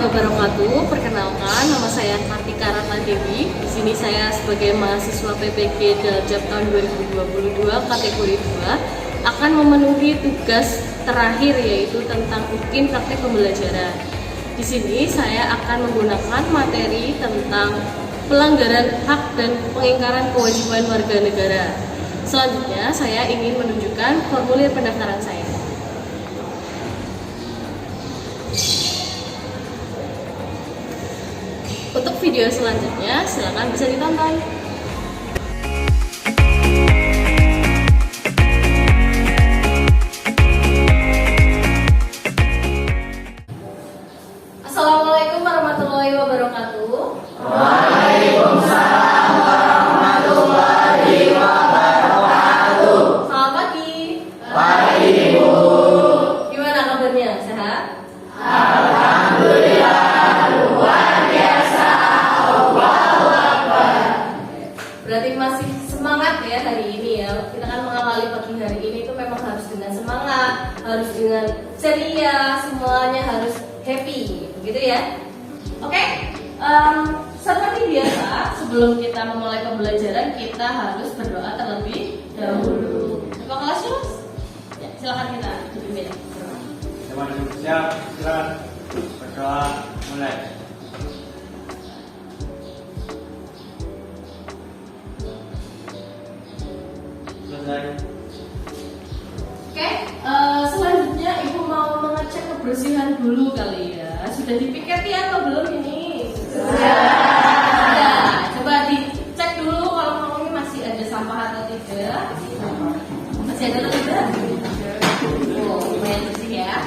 wabarakatuh. Perkenalkan, nama saya Kartika Ratna Dewi. Di sini saya sebagai mahasiswa PPG Dalajap tahun 2022 kategori 2 akan memenuhi tugas terakhir, yaitu tentang UKIM praktek pembelajaran. Di sini saya akan menggunakan materi tentang pelanggaran hak dan pengingkaran kewajiban warga negara. Selanjutnya saya ingin menunjukkan formulir pendaftaran saya. Untuk video selanjutnya, silakan bisa ditonton. Assalamualaikum warahmatullahi wabarakatuh. Waalaikumsalam warahmatullahi wabarakatuh. Selamat pagi. Pagi Ibu. Gimana kabarnya? Sehat? Alhamdulillah luar biasa. Allahu Akbar. Berarti masih semangat ya hari ini ya. Kita kan mengawali pagi hari ini itu memang harus dengan semangat, harus dengan ceria, semuanya harus happy, begitu ya. Oke, seperti biasa sebelum kita memulai pembelajaran kita harus berdoa terlebih dahulu. Terima kasih Mas. Ya, silakan kita dipimpin. Teman-teman siap, silakan berdoa mulai. Selesai. Oke, selanjutnya Ibu mau mengecek kebersihan dulu kali ya. Sudah dipiketi atau belum ini? Sudah. Coba dicek dulu kalau ngomongnya masih ada sampah atau tidak. Masih ada atau tidak? Oh, lumayan bersih ya.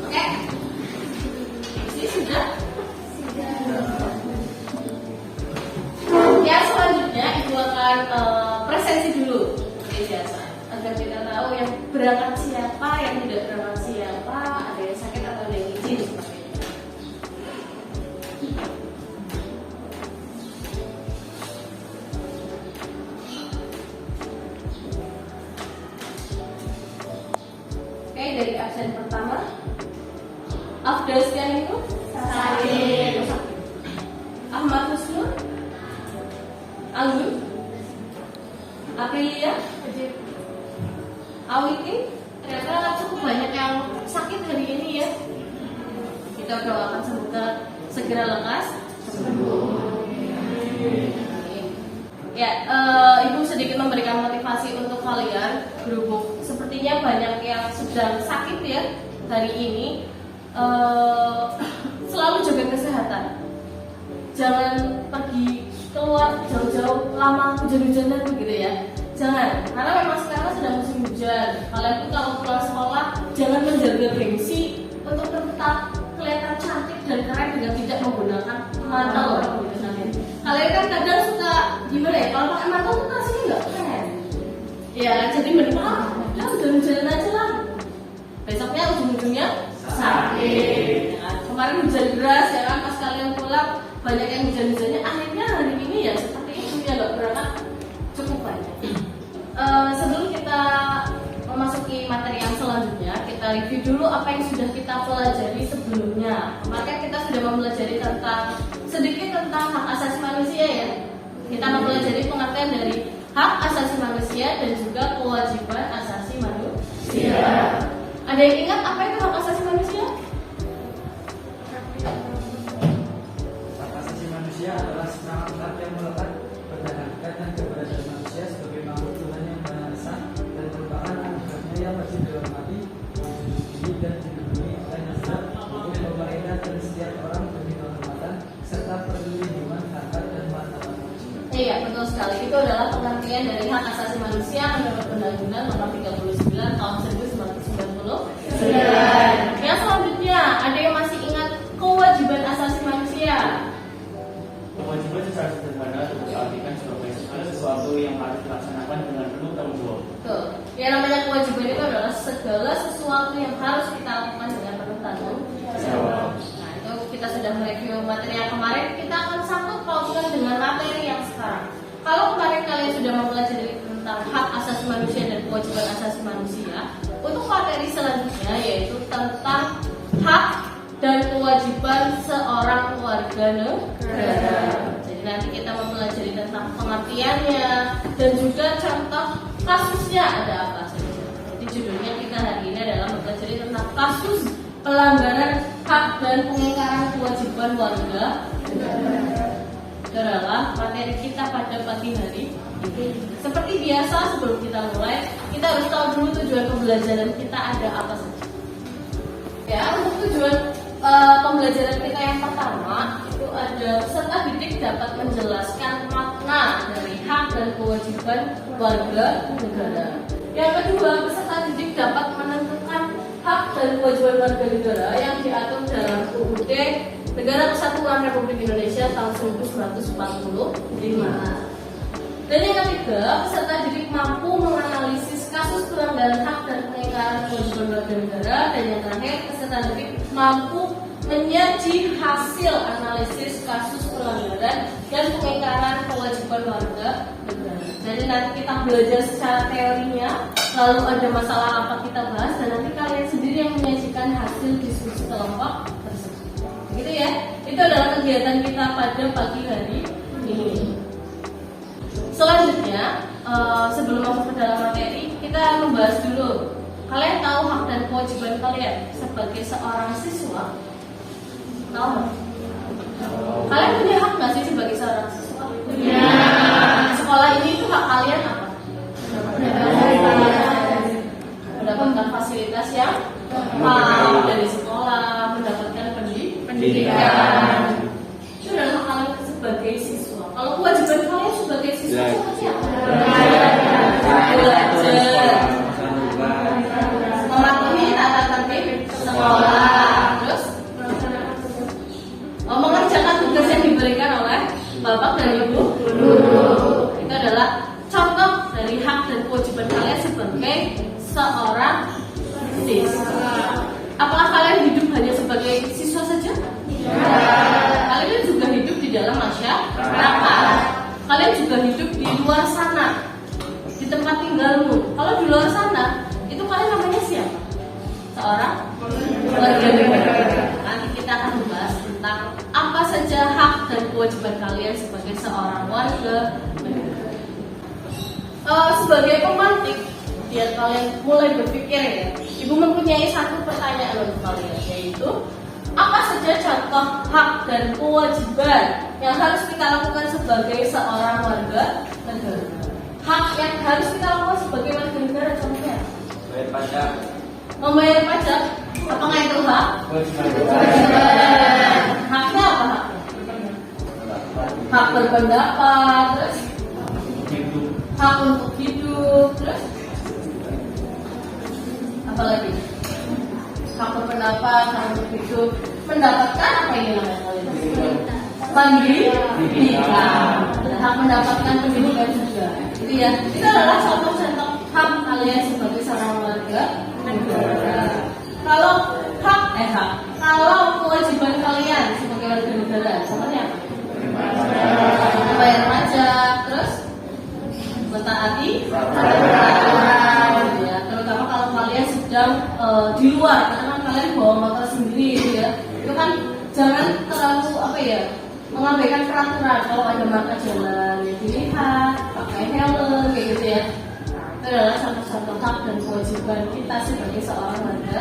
Oke. Bersih sudah? Ya, selanjutnya Ibu akan presensi dulu seperti biasa, agar kita tahu yang berangkat siapa, yang tidak berangkat siapa, ada yang sakit atau ada yang izin seperti itu. Oke, dari absen pertama, Afdal Stianiku, sakit. Ahmad Husnul, Anggun, Aprilia, Awiti. Ternyata cukup banyak yang sakit hari ini ya. Kita doakan semoga segera lekas sembuh. Ya, Ibu sedikit memberikan motivasi untuk kalian, berhubung sepertinya banyak yang sedang sakit ya hari ini. Selalu jaga kesehatan. Jangan pergi keluar jauh-jauh lama hujan-hujanan begitu ya. Jangan, karena memang sekarang sedang musim hujan. Kalian pun kalau pulang sekolah jangan menjaga gengsi untuk tetap kelihatan cantik dan keren dengan tidak menggunakan mantel. Kalian kan kadang suka gimana ya, kalau pakai mantel tuh rasanya nggak keren. Ya, jadi mending ya hujan-hujanan aja lah. Besoknya ujung-ujungnya sakit. Ya, kemarin hujan deras ya kan, pas kalian pulang banyak yang hujan-hujannya, akhirnya hari ini ya seperti itu ya, nggak berangkat cukup banyak. Sebelum kita memasuki materi yang selanjutnya, kita review dulu apa yang sudah kita pelajari sebelumnya. Kemarin kita sudah mempelajari sedikit tentang hak asasi manusia ya. Kita mempelajari pengertian dari hak asasi manusia dan juga kewajiban asasi manusia. Ada yang ingat apa itu hak asasi manusia? Hak asasi manusia adalah semangat hak yang melekat pada hakikat dan keberadaan manusia sebagai makhluk Tuhan yang Maha Esa dan merupakan anugerahnya yang wajib dihormati, dilindungi dan dilindungi oleh nasab, hukum pemerintah dan setiap orang demi kehormatan serta perlindungan hak dan martabat manusia. Iya, betul sekali. Itu adalah pengertian dari hak asasi manusia menurut Undang-Undang Nomor 39 Tahun 1999. Yang selanjutnya, ada yang masih ingat kewajiban asasi manusia? Kewajiban secara sederhana dapat diartikan sebagai segala sesuatu yang harus dilaksanakan dengan penuh tanggung jawab. Betul. Yang namanya kewajiban itu adalah segala sesuatu yang harus kita lakukan dengan penuh tanggung jawab. Nah, itu kita sudah mereview materi yang kemarin. Kita akan sangkut pautkan dengan materi yang sekarang. Kalau kemarin kalian sudah mempelajari tentang hak asasi manusia dan kewajiban asasi manusia, untuk materi selanjutnya yaitu tentang hak dan kewajiban seorang warga negara. Jadi nanti kita mempelajari tentang pengertiannya dan juga contoh kasusnya ada apa saja. Jadi judulnya kita hari ini adalah mempelajari tentang kasus pelanggaran hak dan pengingkaran kewajiban warga negara. Itu adalah materi kita pada pagi hari ini. Seperti biasa sebelum kita mulai, kita harus tahu dulu tujuan pembelajaran kita ada apa saja. Ya, untuk tujuan pembelajaran kita yang pertama itu ada peserta didik dapat menjelaskan makna dari hak dan kewajiban warga negara. Yang kedua, peserta didik dapat menentukan hak dan kewajiban warga negara yang diatur dalam UUD Negara Kesatuan Republik Indonesia tahun 1945. Dan yang ketiga, peserta didik mampu menganalisis kasus pelanggaran hak dan pengingkaran kewajiban warga negara. Dan yang terakhir, peserta didik mampu menyaji hasil analisis kasus pelanggaran dan pengingkaran kewajiban warga negara. Jadi nanti kita belajar secara teorinya, lalu ada masalah apa kita bahas, dan nanti kalian sendiri yang menyajikan hasil diskusi kelompok tersebut. Gitu ya, itu adalah kegiatan kita pada pagi hari ini. Selanjutnya, sebelum masuk ke dalam materi, kita membahas dulu. Kalian tahu hak dan kewajiban kalian sebagai seorang siswa? Tahu nggak? Kalian punya hak nggak sih sebagai seorang siswa? Punya. Sekolah ini itu hak kalian apa? Mendapatkan fasilitas yang lengkap dari sekolah, mendapatkan pendidikan. Itu adalah hak kalian sebagai siswa. Kalau kewajiban kalian sebagai siswa seperti apa? Belajar, mematuhi tata tertib sekolah, terus mengerjakan tugas yang diberikan oleh bapak dan ibu guru. Itu adalah contoh dari hak dan kewajiban kalian sebagai seorang siswa. Apakah kalian hidup hanya sebagai siswa saja? Kalian juga hidup di dalam masyarakat. Kalian juga hidup di luar sana, di tempat tinggalmu. Kalau di luar sana, itu kalian namanya siapa? Seorang warga negara. Nanti kita akan membahas tentang apa saja hak dan kewajiban kalian sebagai seorang warga negara. Sebagai pemantik, biar kalian mulai berpikir ya, Ibu mempunyai satu pertanyaan untuk kalian, yaitu apa saja contoh hak dan kewajiban yang harus kita lakukan sebagai seorang warga negara? Hak yang harus kita lakukan sebagai warga negara contohnya? Bayar pajak. Membayar pajak. Apakah itu hak? Haknya apa haknya? Hak berpendapat, terus hak untuk hidup, terus apa lagi? Hak berpendapat, hak untuk hidup, mendapatkan apa ini namanya kalian? Pendidikan. Hak mendapatkan pendidikan juga. Itu ya. Itu adalah contoh-contoh hak kalian sebagai seorang warga negara. Kalau kalau kewajiban kalian sebagai warga negara, seperti apa? Bayar pajak, terus mentaati peraturan, ya. Terutama kalau kalian sedang di luar, karena kalian bawa motor sendiri, gitu ya. Itu kan jangan terlalu mengabaikan peraturan. Kalau ada marka jalan, ya dilihat, pakai helm, kayak gitu ya. Itu adalah contoh-contoh hak dan kewajiban kita sebagai seorang warga.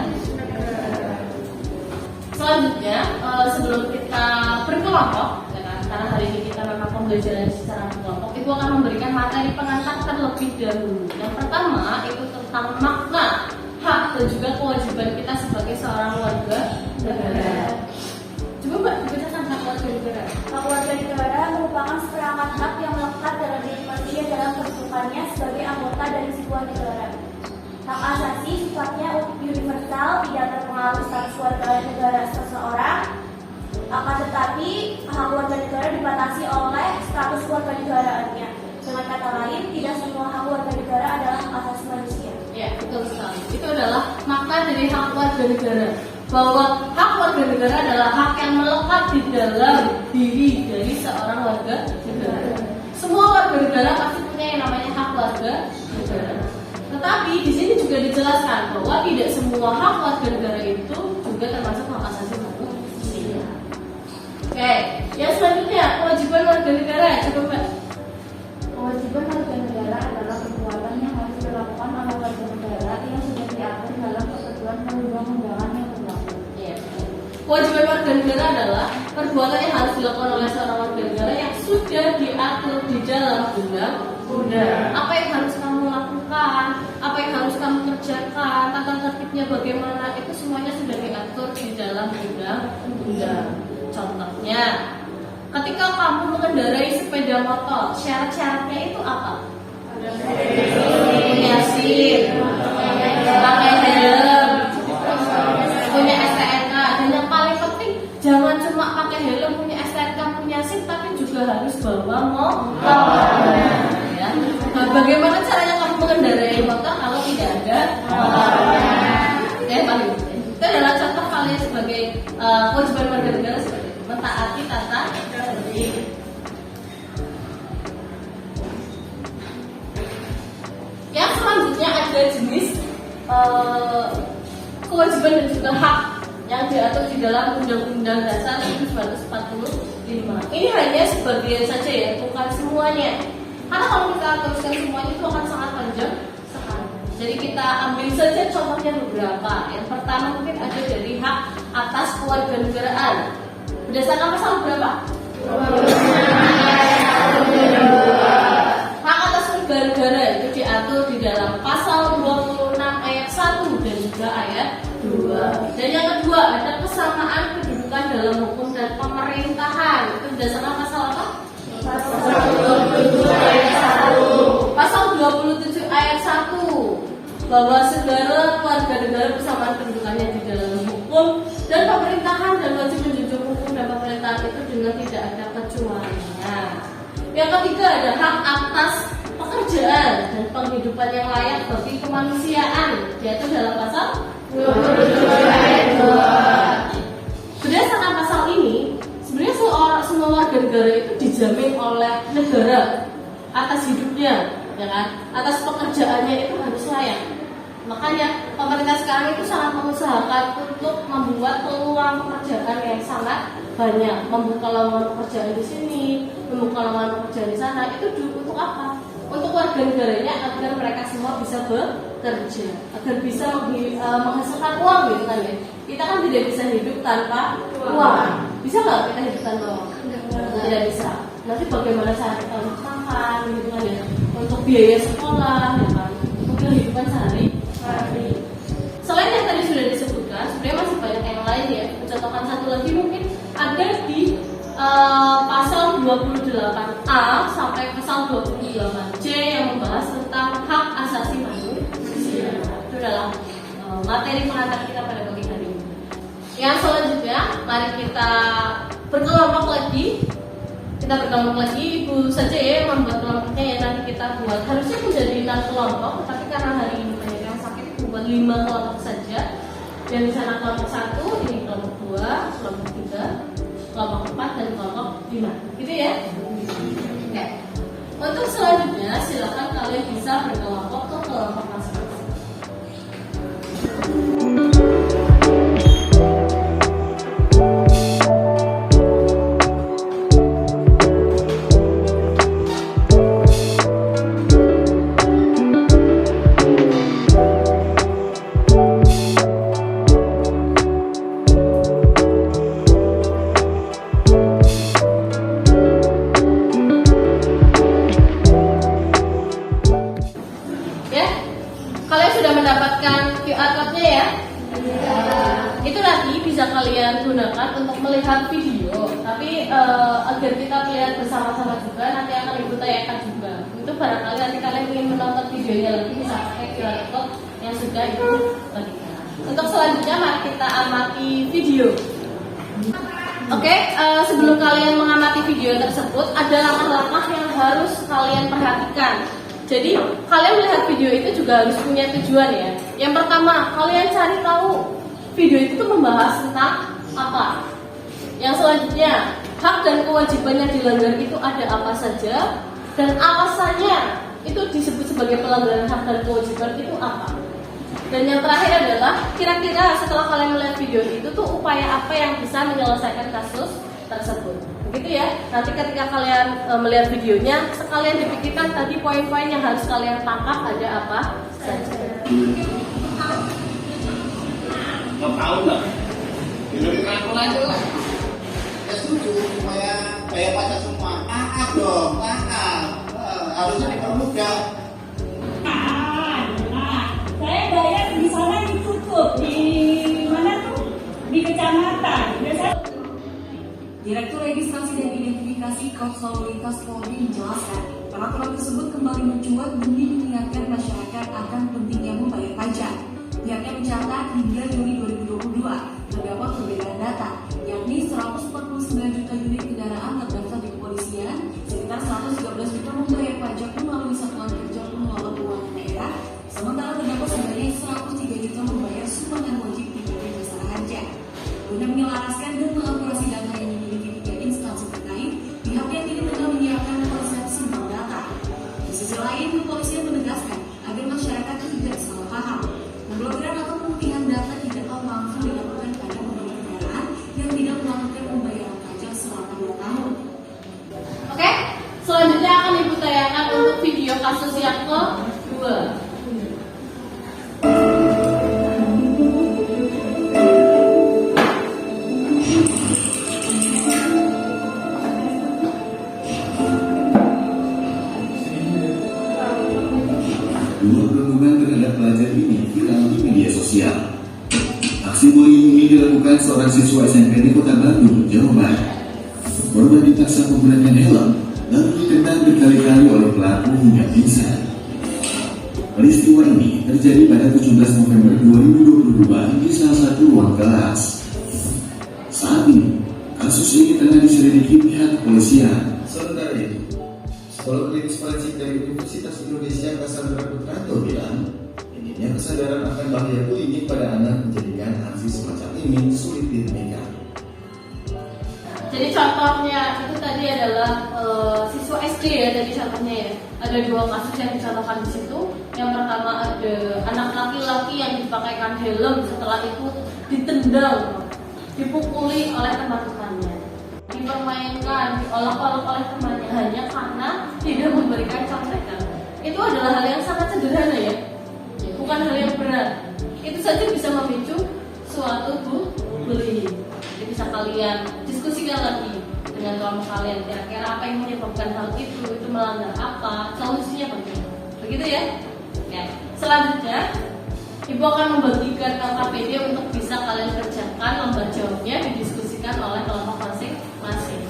Selanjutnya, sebelum kita berkelompok, ya kan, karena hari ini kita memang pembelajaran secara berkelompok, Ibu akan memberikan materi pengantar terlebih dahulu. Yang pertama itu tentang makna hak dan juga kewajiban kita sebagai seorang warga negara. Coba Mbak, dibacakan hak warga negara. Hak warga negara merupakan seperangkat hak yang melekat dalam diri manusia dalam kehidupannya sebagai anggota dari sebuah negara. Hak asasi sifatnya universal, tidak terpengaruh status warga negara seseorang. Akan tetapi, hak warga negara dibatasi oleh status warga negaraannya. Dengan kata lain, tidak semua hak warga negara adalah hak asasi manusia. Ya, betul sekali. Itu adalah makna dari hak warga negara. Bahwa hak warga negara adalah hak yang melekat di dalam diri dari seorang warga negara. Semua warga negara pasti punya yang namanya hak warga negara. Tetapi di sini juga dijelaskan bahwa tidak semua hak warga negara itu juga termasuk hak asasi manusia. Oke, yang selanjutnya kewajiban warga negara. Coba Mbak. Kewajiban warga negara adalah perbuatan yang harus dilakukan oleh warga negara yang sudah diatur dalam ketentuan perundang-undangan yang berlaku. Iya. Kewajiban warga negara adalah perbuatan yang harus dilakukan oleh seorang warga negara yang sudah diatur di dalam undang-undang. Apa yang harus kamu lakukan, apa yang harus kamu kerjakan, tata tertibnya bagaimana, itu semuanya sudah diatur di dalam undang-undang. Contohnya, ketika kamu mengendarai sepeda motor, syarat-syaratnya itu apa? Punya SIM, pakai helm, punya STNK, dan yang paling penting jangan cuma pakai helm, punya STNK, punya SIM, tapi juga harus bawa motor. Ya. Nah, bagaimana caranya kamu mengendarai motor kalau tidak ada motornya? Ya, paling penting. Itu adalah contoh kalian sebagai kewajiban warga negara seperti itu, mentaati tata tertib. Yang selanjutnya ada jenis kewajiban dan juga hak yang diatur di dalam Undang-Undang Dasar 1945. Ini hanya sebagian saja ya, bukan semuanya. Karena kalau kita teruskan semuanya itu akan sangat panjang sekali. Jadi kita ambil saja contohnya beberapa. Yang pertama mungkin ada dari hak atas kewarganegaraan. Berdasarkan pasal berapa? Hak atas warga negara itu diatur di dalam pasal 26 ayat 1 dan juga ayat 2. Dan yang kedua ada kesamaan kedudukan dalam hukum dan pemerintahan. Itu berdasarkan pasal apa? Pasal 27 ayat 1, bahwa segala warga negara bersamaan kedudukannya di dalam hukum dan pemerintahan dan wajib menjunjung hukum dan pemerintahan itu dengan tidak ada kecualian. Yang ketiga ada hak atas pekerjaan dan penghidupan yang layak bagi kemanusiaan, yaitu dalam pasal 27 ayat 2. Berdasarkan pasal ini, sebenarnya semua warga negara itu dijamin oleh negara atas hidupnya, ya kan? Atas pekerjaannya itu harus layak. Makanya pemerintah sekarang itu sangat mengusahakan untuk membuat peluang pekerjaan yang sangat banyak, membuka lowongan pekerjaan di sini, membuka lowongan pekerjaan di sana. Itu untuk apa? Untuk warga negaranya agar mereka semua bisa bekerja, agar bisa menghasilkan uang, gitu kan ya. Kita kan tidak bisa hidup tanpa uang. Bisa nggak kita hidup tanpa uang? Tidak bisa. Nanti bagaimana cara kita untuk makan, gitu kan ya? Untuk biaya sekolah, ya kan? Untuk kehidupan sehari-hari. Selain yang tadi sudah disebutkan, sebenarnya masih banyak yang lain ya. Mencontohkan satu lagi mungkin ada di pasal 28A sampai pasal 28C yang membahas tentang hak asasi manusia. Itu adalah materi pengantar kita pada pagi hari ini. Yang selanjutnya, mari kita berkelompok lagi. Kita berkelompok lagi, ibu saja ya yang membuat kelompoknya ya, nanti kita buat. Harusnya menjadi 6 kelompok, tapi karena hari ini banyak yang sakit, buat 5 kelompok saja. Dan di sana kelompok 1, ini kelompok 2, kelompok 3, kelompok 4 dan kelompok 5. Gitu ya? Oke. Untuk selanjutnya silakan kalian bisa berkelompok ke kelompok masing-masing. Kalian sudah mendapatkan QR code-nya ya? Itu nanti bisa kalian gunakan untuk melihat video. Tapi agar kita melihat bersama-sama juga, nanti akan ibu tayangkan juga. Itu barangkali nanti kalian ingin menonton videonya lagi, bisa pakai QR code yang sudah ibu bagikan. Untuk selanjutnya mari kita amati video. Oke, sebelum kalian mengamati video tersebut, ada langkah-langkah yang harus kalian perhatikan. Jadi kalian melihat video itu juga harus punya tujuan ya. Yang pertama, kalian cari tahu video itu tuh membahas tentang apa. Yang selanjutnya, hak dan kewajiban yang dilanggar itu ada apa saja, dan alasannya itu disebut sebagai pelanggaran hak dan kewajiban itu apa. Dan yang terakhir adalah kira-kira setelah kalian melihat video itu tuh upaya apa yang bisa menyelesaikan kasus tersebut. Begitu ya. Nanti ketika kalian melihat videonya, sekalian dipikirkan tadi poin-poin yang harus kalian tangkap ada apa saja. Mau tahu nggak? Lebih rangkul aja lah. Ya setuju supaya kayak pacar semua. Maaf dong, maaf. Harusnya dipermudah. Saya bayar di sana ditutup di mana tuh di kecamatan. Direktur Registrasi dan Identifikasi Korps Lalu Lintas Polri menjelaskan, peraturan tersebut kembali mencuat demi mengingatkan masyarakat akan pentingnya membayar pajak. Pihaknya mencatat hingga Juni 2022 terdapat perbedaan data, yakni 149 juta unit kendaraan terdaftar di kepolisian, sekitar 113 juta membayar pajak melalui satuan kerja pengelola keuangan daerah, sementara terdapat sebanyak 103 juta membayar sumbangan wajib di PT Jasara Harja. Guna menyelaraskan dan mengakurasi data yang dimiliki tiga instansi terkait, pihaknya kini tengah menyiapkan konsep simpel data. Di sisi lain, kepolisian menegaskan agar masyarakat tidak salah paham. Pemblokiran atau pemutihan data tidaklah langsung dilakukan pada pemilik kendaraan yang tidak melakukan pembayaran pajak selama 2 tahun. Oke, selanjutnya akan Ibu tayangkan untuk video kasus yang kedua. Dua perundungan terhadap pelajar ini viral di media sosial. Aksi bullying ini dilakukan seorang siswa SMP di Kota Bandung, Jawa Barat. Korban dipaksa menggunakan helm, lalu ditendang berkali-kali oleh pelaku hingga pingsan. Peristiwa ini terjadi pada 17 November 2022 di salah satu ruang kelas. Saat ini, kasus ini tengah diselidiki pihak kepolisian. Sementara itu, Psikolog Klinis Forensik dari Universitas Indonesia Cassandra Putranto bilang, minimnya kesadaran akan bahaya bullying pada anak menjadikan aksi semacam ini sulit dihentikan. Jadi contohnya itu tadi adalah siswa SD ya, jadi contohnya ya. Ada 2 kasus yang dicontohkan di situ. Yang pertama ada anak laki-laki yang dipakaikan helm, setelah itu ditendang, dipukuli oleh teman-temannya, dipermainkan, diolok-olok oleh temannya hanya karena tidak memberikan contekan. Itu adalah hal yang sangat sederhana ya, bukan hal yang berat. Itu saja bisa memicu suatu bullying. Jadi bisa kalian diskusikan lagi dengan kelompok kalian, kira-kira apa yang menyebabkan hal itu melanggar apa, solusinya bagaimana. Begitu ya. Oke. Selanjutnya Ibu akan membagikan LKPD untuk bisa kalian kerjakan, lembar jawabnya didiskusikan oleh kelompok masing-masing.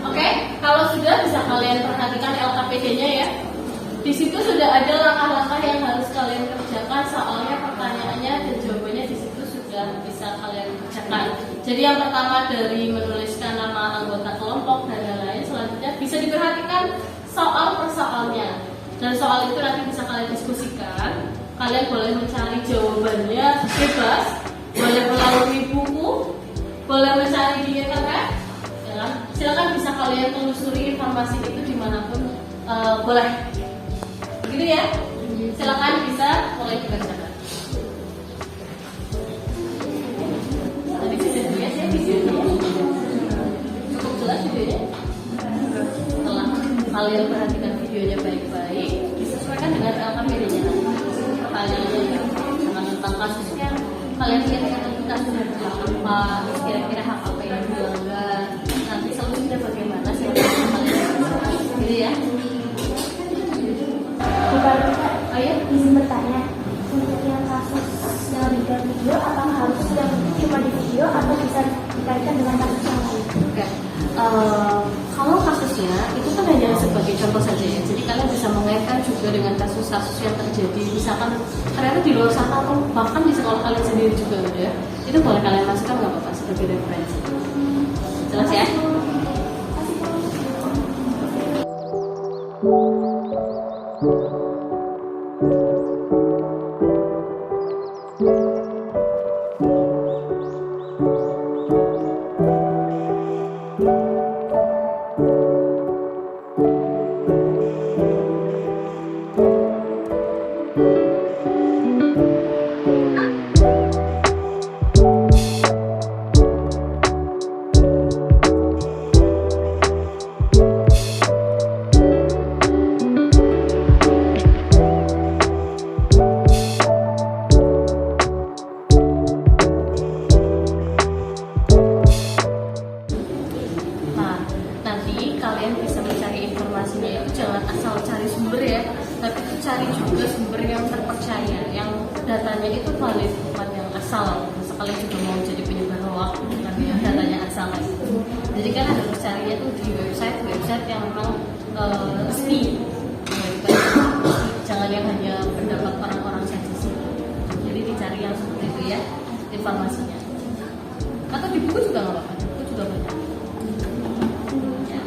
Oke, kalau sudah bisa kalian perhatikan LKPD-nya ya. Di situ sudah ada langkah-langkah yang harus kalian kerjakan, soalnya pertanyaannya dan jawabannya di situ sudah bisa kalian kerjakan. Jadi yang pertama dari menuliskan nama anggota kelompok dan lain-lain, selanjutnya bisa diperhatikan soal per soalnya. Dan soal itu nanti bisa kalian diskusikan. Kalian boleh mencari jawabannya bebas, boleh melalui buku, boleh mencari di internet. Silakan bisa kalian telusuri informasi itu dimanapun boleh. Begitu ya. Silakan bisa mulai dikerjakan. Tadi bisa dilihat ya videonya. Cukup jelas videonya. Setelah kalian perhatikan videonya baik-baik, disesuaikan dengan LKPD-nya. Pertanyaannya jangan tentang kasusnya. Kalian kira-kira kasusnya apa? Kira-kira hak apa yang dilanggar? Nanti solusinya bagaimana? Silakan kalian. Gitu ya. Bukan, ayo izin bertanya, untuk yang kasus yang di video, apakah harus yang cuma di video atau bisa dikaitkan dengan kasus yang lain? Oke. Kalau kasusnya itu kan hanya sebagai contoh saja ya. Jadi kalian bisa mengaitkan juga dengan kasus-kasus yang terjadi. Misalkan ternyata di luar sana atau bahkan di sekolah kalian sendiri juga udah. Itu boleh kalian masukkan, nggak apa-apa, sebagai referensi. Jelas ya? datanya itu valid, bukan yang asal. Sekalian juga mau jadi penyebar hoax, bukan yang datanya asal gitu. Jadi kan harus carinya tuh di website yang memang resmi. Jangan yang hanya pendapat orang-orang saja sih. Jadi dicari yang seperti itu ya informasinya. Atau di buku juga nggak apa-apa, di buku juga banyak. Ya.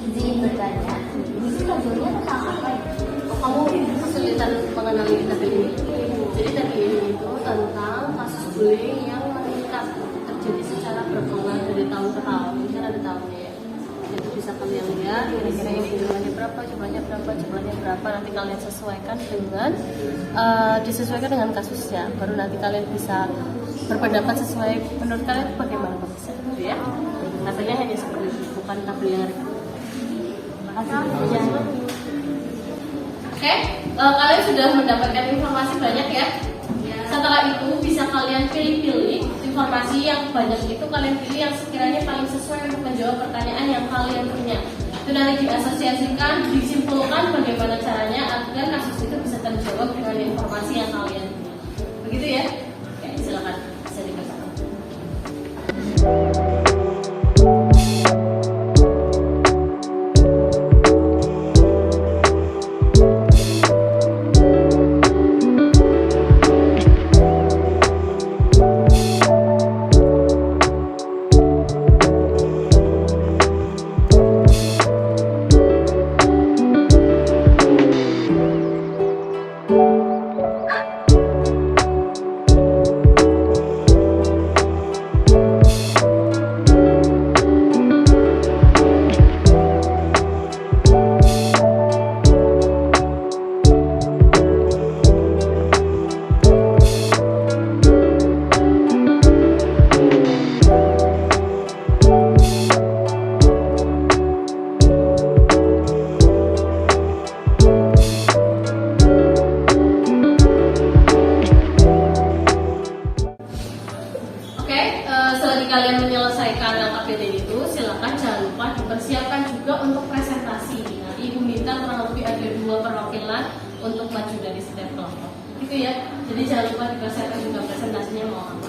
Izin bertanya, ini sih tabelnya tentang apa ya? Kamu kesulitan mengenali tabel ini. Jadi tabel ini itu tentang kasus bullying yang meningkat terjadi secara berulang dari tahun ke tahun. Ini kan ada tahunnya ya. Jadi bisa kalian lihat kira-kira ini jumlahnya berapa, jumlahnya berapa. Nanti kalian sesuaikan dengan disesuaikan dengan kasusnya. Baru nanti kalian bisa berpendapat sesuai menurut kalian bagaimana bagusnya, gitu ya. Katanya hanya seperti itu, bukan tabel yang ribet. Oke, kalian sudah mendapatkan informasi banyak ya. Setelah itu bisa kalian pilih-pilih informasi yang banyak itu kalian pilih yang sekiranya paling sesuai untuk menjawab pertanyaan yang kalian punya. Itu nanti diasosiasikan, disimpulkan bagaimana caranya agar kasus itu bisa terjawab dengan informasi yang kalian punya. Begitu ya? Oke, silakan bisa dibacakan. Selagi kalian menyelesaikan LKPD itu, silakan jangan lupa dipersiapkan juga untuk presentasi. Nanti Ibu minta kurang lebih ada 2 perwakilan untuk maju dari setiap kelompok. Gitu ya. Jadi jangan lupa dipersiapkan juga presentasinya mau apa.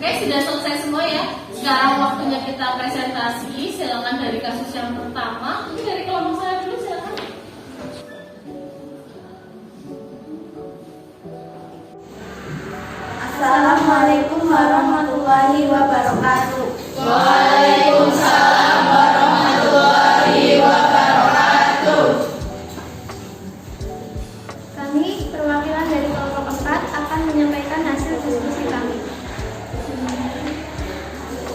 Oke, sudah selesai semua ya. Sekarang waktunya kita presentasi. Silakan dari kasus yang pertama. Ini dari kelompok saya dulu, silakan. Assalamualaikum warahmatullahi wabarakatuh. Waalaikumsalam warahmatullahi wabarakatuh. Kami perwakilan dari kelompok 4 akan menyampaikan hasil diskusi kami.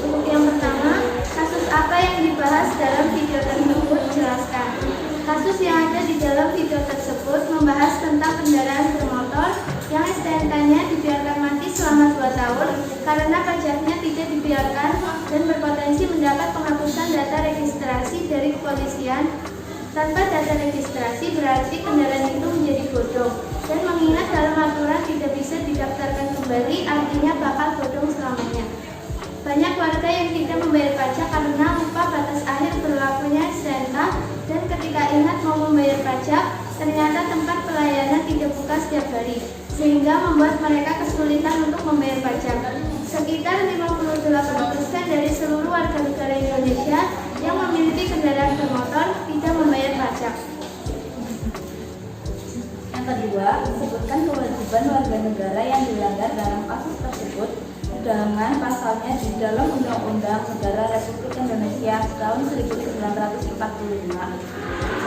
Untuk yang pertama, kasus apa yang dibahas dalam video tersebut? Jelaskan. Kasus yang ada di dalam video tersebut membahas tentang kendaraan bermotor yang STNK-nya dibiarkan mati selama 2 tahun karena pajaknya tidak dibiarkan dan berpotensi mendapat penghapusan data registrasi dari kepolisian. Tanpa data registrasi berarti kendaraan itu menjadi bodong, dan mengingat dalam aturan tidak bisa didaftarkan kembali artinya bakal bodong selamanya. Banyak warga yang tidak membayar pajak karena lupa batas akhir berlakunya STNK, dan ketika ingat mau membayar pajak ternyata tempat pelayanan tidak buka setiap hari, sehingga membuat mereka kesulitan untuk membayar pajak. Sekitar 58% dari seluruh warga negara Indonesia yang memiliki kendaraan bermotor tidak membayar pajak. Yang kedua, sebutkan kewajiban warga negara yang dilanggar dalam kasus tersebut dengan pasalnya di dalam Undang-Undang Negara Republik Indonesia tahun 1945.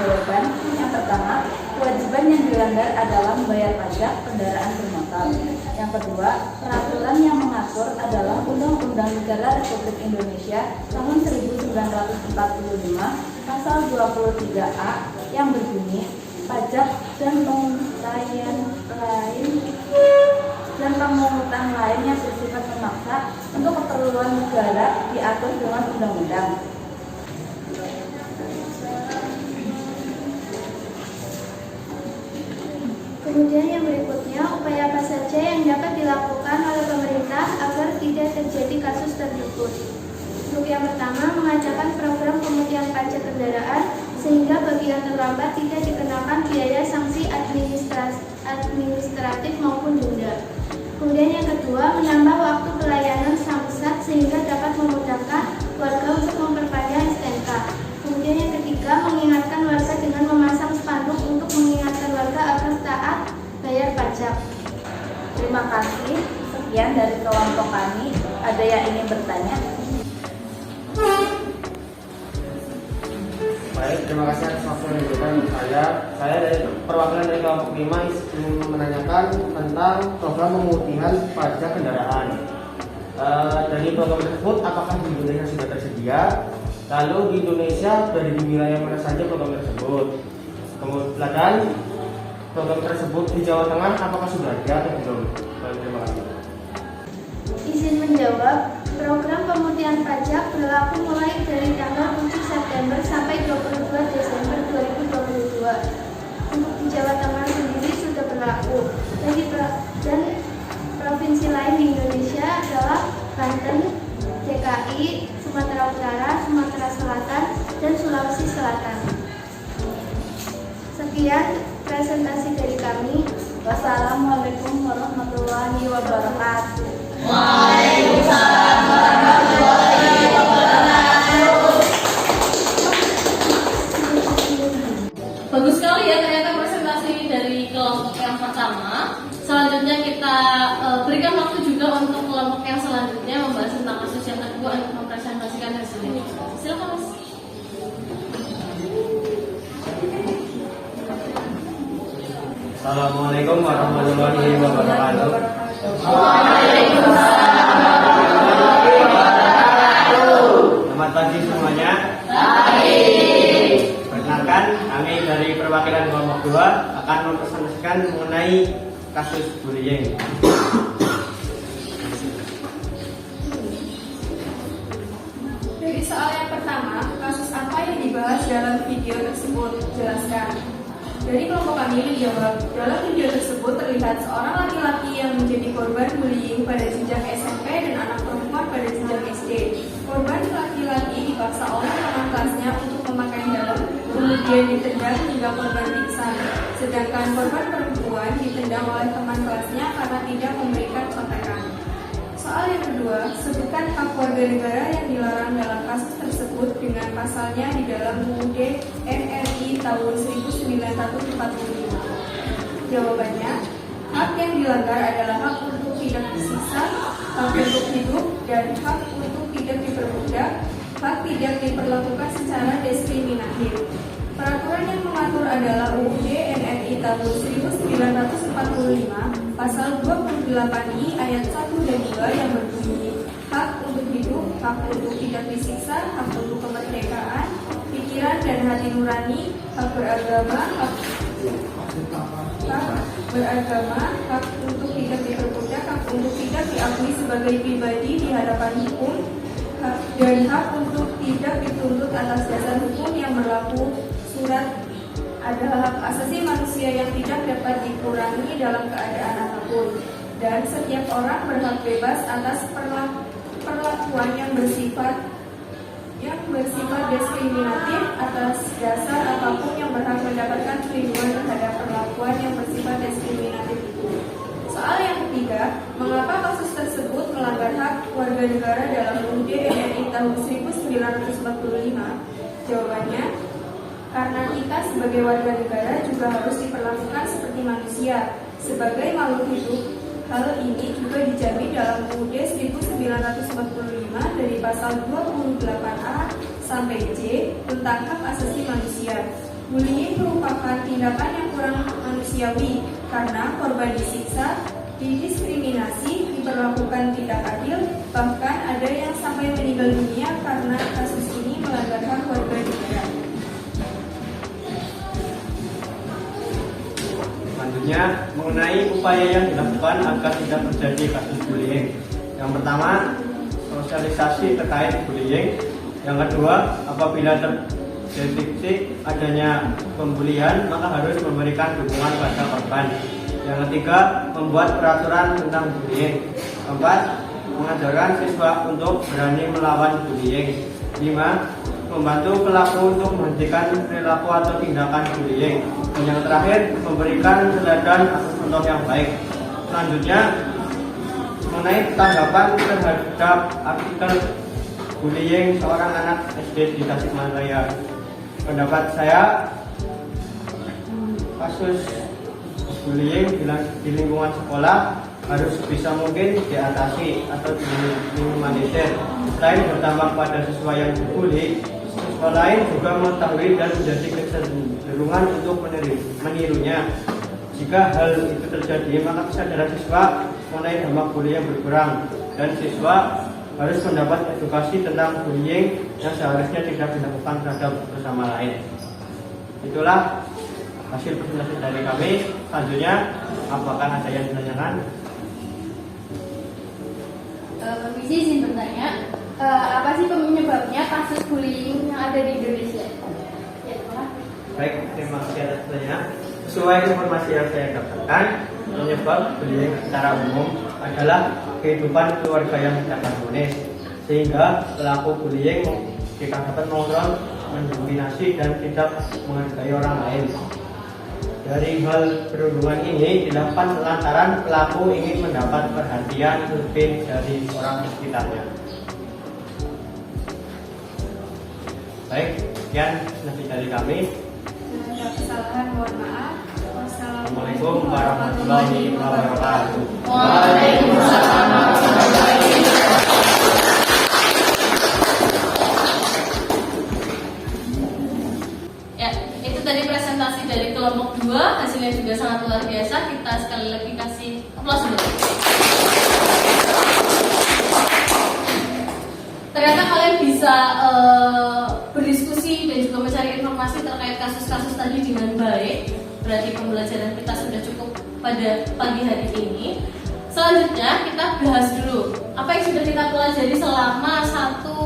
Jawaban yang pertama, kewajiban yang dilanggar adalah membayar pajak kendaraan bermotor. Yang kedua, peraturan yang mengatur adalah Undang-Undang Negara Republik Indonesia tahun 1945 pasal 23A yang berbunyi, pajak dan pemungutan lain yang bersifat memaksa untuk keperluan negara diatur dengan undang-undang. Kemudian yang berikutnya, upaya apa saja yang dapat dilakukan oleh pemerintah agar tidak terjadi kasus tersebut. Untuk yang pertama, mengadakan program pemutihan pajak kendaraan sehingga bagi yang terlambat tidak dikenakan biaya sanksi administratif maupun denda. Kemudian yang kedua, menambah waktu pelayanan samsat sehingga dapat memudahkan warga untuk memperpanjang STNK. Kemudian yang ketiga, mengingatkan warga dengan memasang spanduk untuk mengingatkan warga agar taat bayar pajak. Terima kasih. Sekian dari kelompok kami. Ada yang ingin bertanya? Baik, terima kasih atas waktu yang diberikan saya. Saya dari perwakilan dari kelompok 5 ingin menanyakan tentang program pemutihan pajak kendaraan. Dari program tersebut, apakah di Indonesia sudah tersedia? Lalu di Indonesia dari di wilayah mana saja program tersebut? Kemudian program tersebut di Jawa Tengah apakah sudah ada atau belum? Baik, terima kasih. Izin menjawab. Program pemutihan pajak berlaku mulai dari tanggal 7 September sampai 22 Desember 2022. Untuk di Jawa Tengah sendiri sudah berlaku. Dan provinsi lain di Indonesia adalah Banten, DKI, Sumatera Utara, Sumatera Selatan, dan Sulawesi Selatan. Sekian presentasi dari kami. Wassalamualaikum warahmatullahi wabarakatuh. Waalaikumsalam warahmatullahi wabarakatuh. Bagus sekali ya ternyata presentasi dari kelompok yang pertama. Selanjutnya kita berikan waktu juga untuk kelompok yang selanjutnya membahas tentang kasus yang kedua untuk mempresentasikan hasilnya. Silakan Mas. Assalamualaikum warahmatullahi wabarakatuh. Selamat pagi semuanya. Perkenalkan, kami dari perwakilan kelompok 2 akan mempresentasikan mengenai kasus bullying. Dari soal yang pertama, kasus apa yang dibahas dalam video tersebut? Jelaskan. Dari kelompok kami menjawab, dalam video tersebut terlihat seorang laki-laki yang menjadi korban bullying pada jenjang SMP dan anak perempuan pada jenjang SD. Korban laki-laki dipaksa oleh teman kelasnya untuk memakai helm, kemudian ditendang hingga korban pingsan. Sedangkan korban perempuan ditendang oleh teman kelasnya karena tidak memberikan kontekan. Soal yang kedua, sebutkan hak warga negara yang dilarang dalam kasus tersebut dengan pasalnya di dalam UUD NRI tahun 1945. Jawabannya, hak yang dilanggar adalah hak untuk tidak disiksa, hak untuk hidup, dan hak untuk tidak diperbudak, hak tidak diperlakukan secara diskriminatif. Peraturan yang mengatur adalah UUD NRI tahun 1945 pasal 28I ayat 1 dan 2 yang berbunyi hak untuk hidup, hak untuk tidak disiksa, hak untuk kemerdekaan, pikiran dan hati nurani, hak beragama, hak untuk tidak diperbudak, hak untuk tidak diakui sebagai pribadi di hadapan hukum, dan hak untuk tidak dituntut atas dasar hukum yang berlaku. Surat adalah hak asasi manusia yang tidak dapat dikurangi dalam keadaan apapun, dan setiap orang berhak bebas atas perlakuan yang bersifat diskriminatif atas dasar apapun yang berhak mendapatkan perlindungan terhadap perlakuan yang bersifat diskriminatif itu. Soal yang ketiga, mengapa kasus tersebut melanggar hak warga negara dalam UUD NRI tahun 1945? Jawabannya, karena kita sebagai warga negara juga harus diperlakukan seperti manusia, sebagai makhluk hidup. Hal ini juga dijamin dalam UUD 1945 dari pasal 28A sampai J tentang hak asasi manusia. Bullying merupakan tindakan yang kurang manusiawi karena korban disiksa, didiskriminasi, diperlakukan tidak adil, bahkan ada yang sampai meninggal dunia karena kasus ini melanggar hak warga negara. Selanjutnya, mengenai upaya yang dilakukan agar tidak terjadi kasus bullying. Yang pertama, sosialisasi terkait bullying. Yang kedua, apabila terdeteksi adanya pembulian, maka harus memberikan dukungan pada korban. Yang ketiga, membuat peraturan tentang bullying. Keempat, mengajarkan siswa untuk berani melawan bullying. 5. Membantu pelaku untuk menghentikan perilaku atau tindakan bullying. Dan yang terakhir, memberikan teladan atau contoh yang baik. Selanjutnya, mengenai tanggapan terhadap artikel bullying seorang anak SD di Tasikmalaya. Pendapat saya, kasus bullying di lingkungan sekolah harus bisa mungkin diatasi atau diminimalisir. Selain berdampak pada siswa yang dibully, siswa lain juga mengetahui dan menjadi kecenderungan untuk menirunya. Jika hal itu terjadi, maka kesadaran siswa mengenai dampak bullying berkurang, dan siswa harus mendapat edukasi tentang bullying yang seharusnya tidak dilakukan terhadap bersama lain. Itulah hasil presentasi dari kami. Selanjutnya, apakah ada yang ditanyakan? Permisi, izin bertanya, apa sih penyebabnya kasus bullying yang ada di Indonesia? Ya, baik, terima kasih atas pertanyaan. Sesuai informasi yang saya dapatkan, penyebab bullying secara umum adalah kehidupan keluarga yang tidak harmonis, sehingga pelaku bullying tidak dapat mengontrol, mendominasi, dan tidak menghargai orang lain. Dari hal perundungan ini dilakukan lantaran pelaku ingin mendapat perhatian lebih dari orang sekitarnya. Baik, sekian lebih dari kami. Ada kesalahan, mohon maaf. Assalamualaikum warahmatullahi wabarakatuh. Waalaikumsalam warahmatullahi wabarakatuh. Ya, itu tadi presentasi dari kelompok 2, hasilnya juga sangat luar biasa. Kita sekali lagi kasih aplaus dulu. Ternyata kalian bisa berdiskusi dan juga mencari informasi terkait kasus-kasus tadi dengan baik. Berarti pembelajaran kita sudah cukup pada pagi hari ini. Selanjutnya kita bahas dulu apa yang sudah kita pelajari selama satu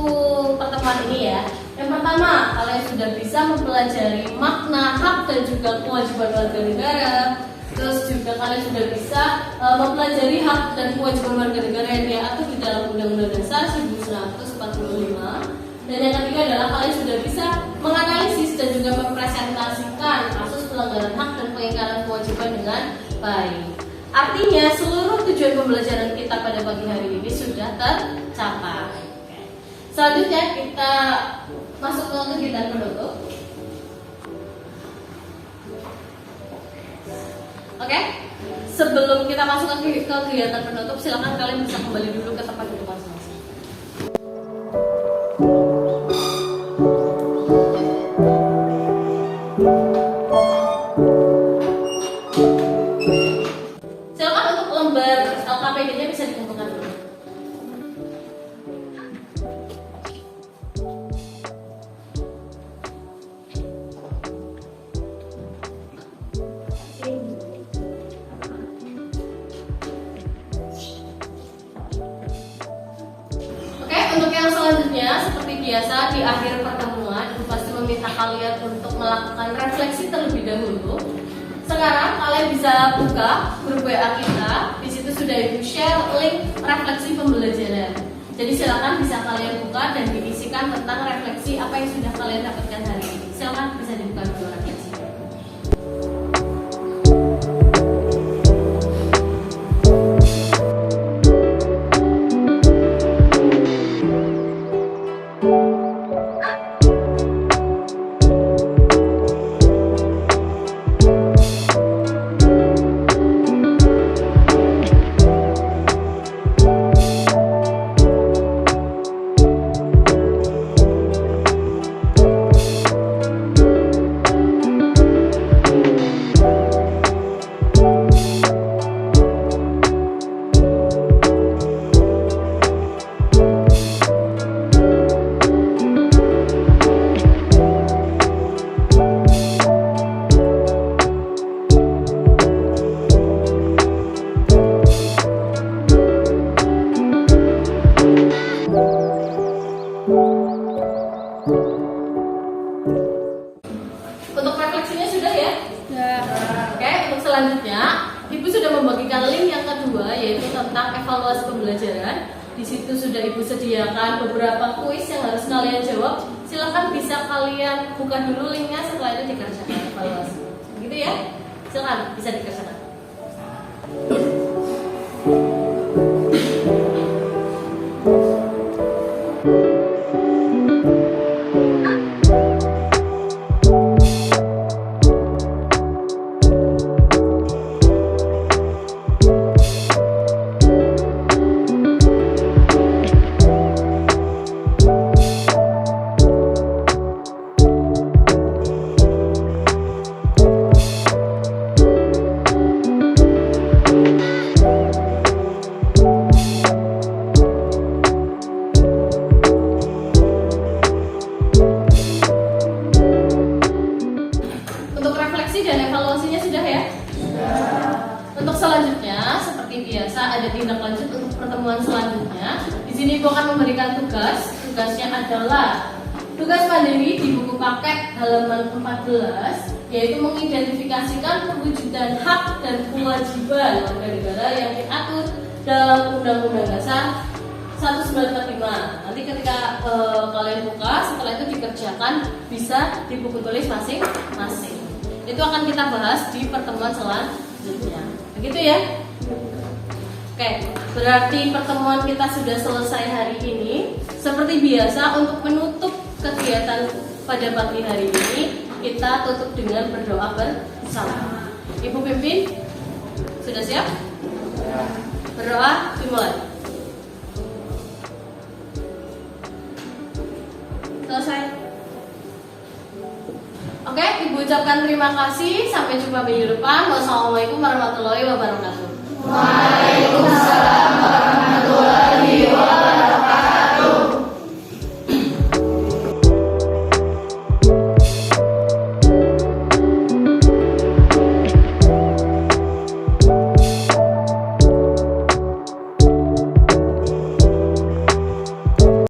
pertemuan ini ya. Yang pertama, kalian sudah bisa mempelajari makna hak dan juga kewajiban warga negara. Terus juga kalian sudah bisa mempelajari hak dan kewajiban warga negara yang diatur di dalam Undang-Undang Dasar 1945. Dan yang ketiga adalah kalian sudah bisa menganalisis dan juga mempresentasikan kasus pelanggaran hak dan pengingkaran kewajiban dengan baik. Artinya seluruh tujuan pembelajaran kita pada pagi hari ini sudah tercapai. Selanjutnya kita masuk ke kegiatan penutup. Oke, sebelum kita masuk ke kegiatan penutup, silakan kalian bisa kembali dulu ke tempat duduk masing-masing. Silakan untuk lembar LKPD-nya bisa dikumpulkan dulu. Untuk yang selanjutnya, seperti biasa di akhir pertemuan, Ibu pasti meminta kalian untuk melakukan refleksi terlebih dahulu. Sekarang kalian bisa buka grup WA kita. Di situ sudah Ibu share link refleksi pembelajaran. Jadi silakan bisa kalian buka dan diisikan tentang refleksi apa yang sudah kalian dapatkan hari ini. Silakan bisa dibuka dulu refleksi. selanjutnya, Ibu sudah membagikan link yang kedua, yaitu tentang evaluasi pembelajaran. Di situ sudah Ibu sediakan beberapa kuis yang harus kalian jawab. Silakan bisa kalian buka dulu linknya, setelah itu dikerjakan evaluasi. Begitu ya? Silakan bisa dikerjakan. Untuk selanjutnya, seperti biasa ada tindak lanjut untuk pertemuan selanjutnya. Di sini Ibu akan memberikan tugas. Tugasnya adalah tugas mandiri di buku paket halaman 14, yaitu mengidentifikasikan perwujudan hak dan kewajiban warga negara yang diatur dalam Undang-Undang Dasar 1945. Nanti ketika kalian buka, setelah itu dikerjakan bisa di buku tulis masing-masing. Itu akan kita bahas di pertemuan selanjutnya. Begitu ya? Oke, berarti pertemuan kita sudah selesai hari ini. Seperti biasa, untuk menutup kegiatan pada pagi hari ini, kita tutup dengan berdoa bersama. Ibu pimpin, sudah siap? Berdoa dimulai. Selesai. Oke, Ibu ucapkan terima kasih. Sampai jumpa minggu depan. Wassalamualaikum warahmatullahi wabarakatuh. Waalaikumsalam.